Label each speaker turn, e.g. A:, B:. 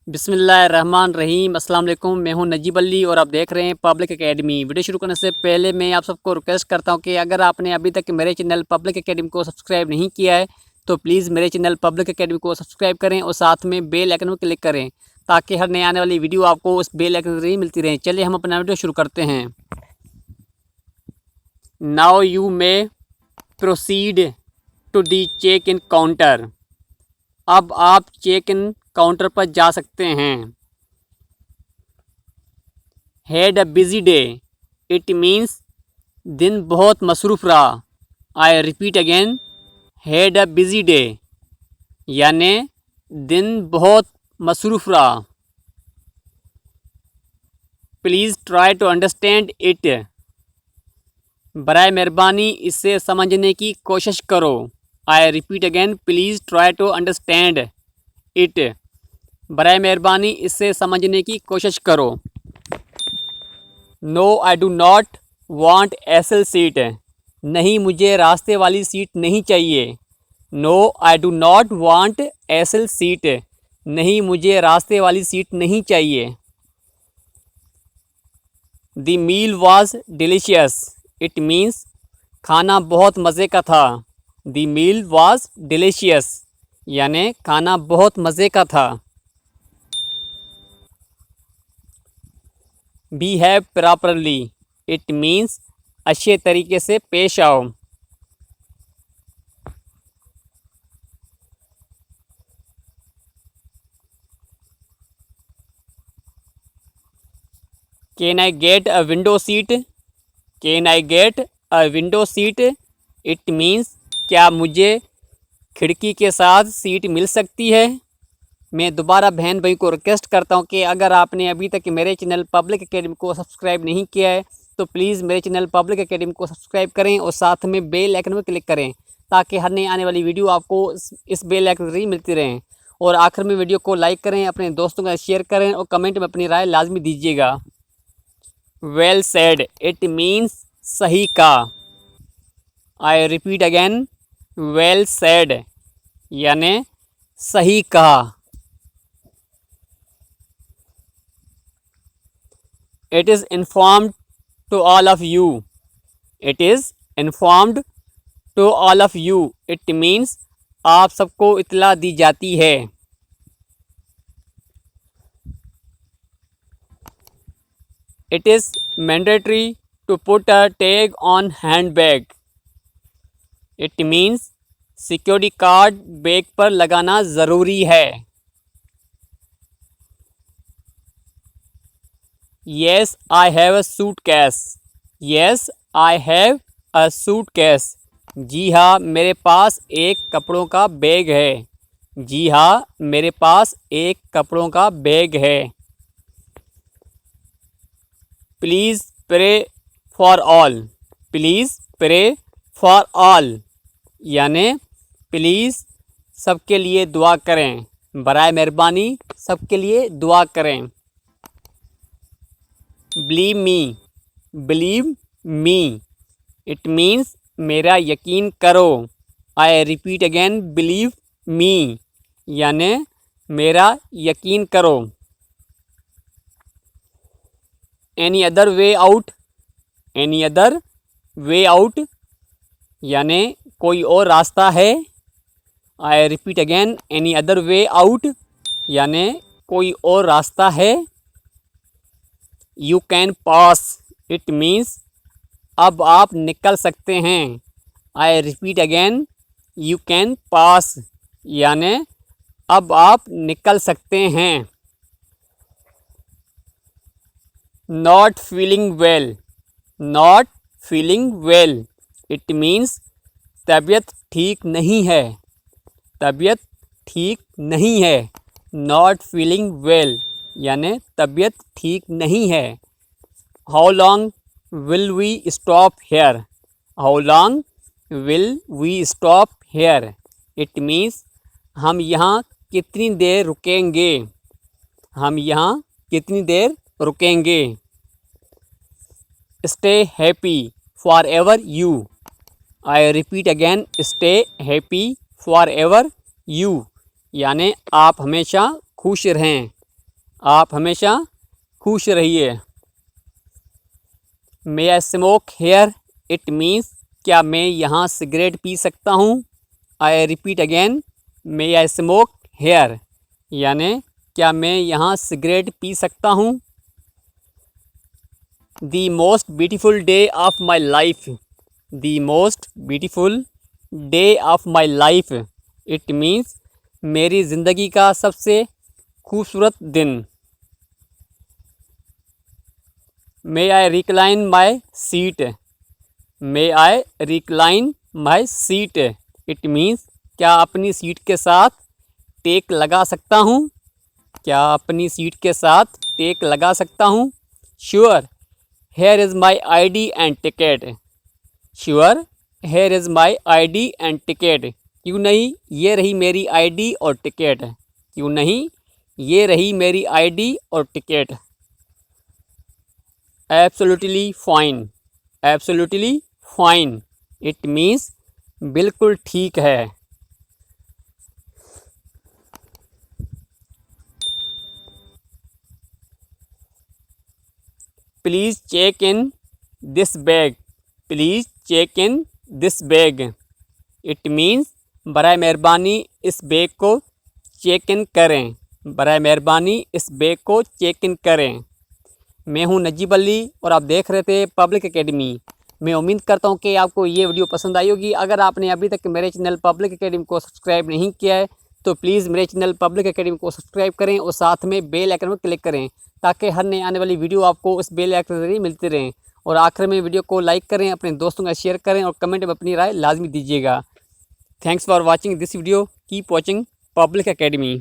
A: बिस्मिल्लाहिर्रहमानिर्रहीम। अस्सलाम वालेकुम। मैं हूं नजीब अली और आप देख रहे हैं पब्लिक एकेडमी। वीडियो शुरू करने से पहले मैं आप सबको रिक्वेस्ट करता हूं कि अगर आपने अभी तक मेरे चैनल पब्लिक एकेडमी को सब्सक्राइब नहीं किया है तो प्लीज़ मेरे चैनल पब्लिक एकेडमी को सब्सक्राइब करें और साथ में बेल आइकन पर क्लिक करें ताकि हर नए आने वाली वीडियो आपको उस बेल आइकन से मिलती रहे। चलिए हम अपना वीडियो शुरू करते हैं। Now you may proceed to the check in counter. अब आप चेक इन काउंटर पर जा सकते हैं। Had a busy day, it means दिन बहुत मसरूफ़ रहा। I repeat again, had a busy day यानि दिन बहुत मसरूफ़ रहा। Please try to understand it, बराए मेहरबानी इसे समझने की कोशिश करो। I repeat again, please try to understand it, बराए मेहरबानी इसे समझने की कोशिश करो। No I do not want aisle seat, नहीं मुझे रास्ते वाली सीट नहीं चाहिए। No I do not want aisle seat, नहीं मुझे रास्ते वाली सीट नहीं चाहिए। The meal was delicious, it means खाना बहुत मज़े का था। द मील वॉज डिलीशियस यानि खाना बहुत मज़े का था। बिहेव प्रॉपरली, इट मीन्स अच्छे तरीके से पेश आओ। Can I get a window seat, can I get a window seat, it means क्या मुझे खिड़की के साथ सीट मिल सकती है। मैं दोबारा बहन भाई को रिक्वेस्ट करता हूं कि अगर आपने अभी तक मेरे चैनल पब्लिक एकेडमी को सब्सक्राइब नहीं किया है तो प्लीज़ मेरे चैनल पब्लिक एकेडमी को सब्सक्राइब करें और साथ में बेल आइकन पर क्लिक करें ताकि हर नई आने वाली वीडियो आपको इस बेल आइकन से ही मिलती रहें। और आखिर में वीडियो को लाइक करें, अपने दोस्तों के साथ शेयर करें और कमेंट में अपनी राय लाजमी दीजिएगा। वेल सेड, इट मीन्स सही कहा। I repeat again, well said यानि सही कहा। It is informed to all of you, it is informed to all of you, it means आप सबको इतला दी जाती है। It is mandatory to put a tag on hand bag, it means security card bag पर लगाना ज़रूरी है। Yes I have a suitcase, yes I have a suitcase, जी हाँ मेरे पास एक कपड़ों का बैग है। जी हाँ मेरे पास एक कपड़ों का बैग है। Please pray for all, please pray for all यानि प्लीज़ सबके लिए दुआ करें, बराए मेहरबानी सबके लिए दुआ करें। बिलीव मी, इट मीन्स मेरा यकीन करो। I repeat again, believe me यानि मेरा यकीन करो। Any other way out, any other way out यानि कोई और रास्ता है। आई repeat again, any other way out यानि कोई और रास्ता है। You can pass, it means अब आप निकल सकते हैं। आई repeat again, you can pass यानि अब आप निकल सकते हैं। Not feeling well, not feeling well, it means तबीयत ठीक नहीं है, तबीयत ठीक नहीं है। नॉट फीलिंग वेल यानि तबीयत ठीक नहीं है। How long will we stop here, how long will we stop here, it means हम यहाँ कितनी देर रुकेंगे, हम यहाँ कितनी देर रुकेंगे। Stay happy for ever you, I repeat again, stay happy for ever you यानि आप हमेशा खुश रहें, आप हमेशा खुश रहिए। May I smoke here, it means क्या मैं यहाँ सिगरेट पी सकता हूँ। I repeat again, may I smoke here, यानी क्या मैं यहाँ सिगरेट पी सकता हूँ। The most beautiful day of my life, the most beautiful day of my life, it means मेरी ज़िंदगी का सबसे खूबसूरत दिन। May I recline my seat, may I recline my seat, it means क्या अपनी सीट के साथ टेक लगा सकता हूँ, क्या अपनी सीट के साथ टेक लगा सकता हूँ। Sure, here is my ID and ticket, sure, here is my ID and ticket, क्यों नहीं ये रही मेरी ID और टिकट, क्यों नहीं ये रही मेरी ID और ticket. Absolutely fine, absolutely fine, it means बिल्कुल ठीक है। Please check in this bag, please check in this bag, it means बराए मेहरबानी इस बैग को चेक इन करें, बराए मेहरबानी इस बैग को चेक इन करें। मैं हूं नजीब अली और आप देख रहे थे पब्लिक एकेडमी। मैं उम्मीद करता हूं कि आपको ये वीडियो पसंद आई होगी। अगर आपने अभी तक मेरे चैनल पब्लिक एकेडमी को सब्सक्राइब नहीं किया है तो प्लीज़ मेरे चैनल पब्लिक एकेडमी को सब्सक्राइब करें और साथ में बेल आइकन पर क्लिक करें ताकि हर नई आने वाली वीडियो आपको उस बेल आइकन के जरिए मिलती रहें। और आखिर में वीडियो को लाइक करें, अपने दोस्तों का शेयर करें और कमेंट में अपनी राय लाजमी दीजिएगा। Thanks for watching this video, keep watching public academy.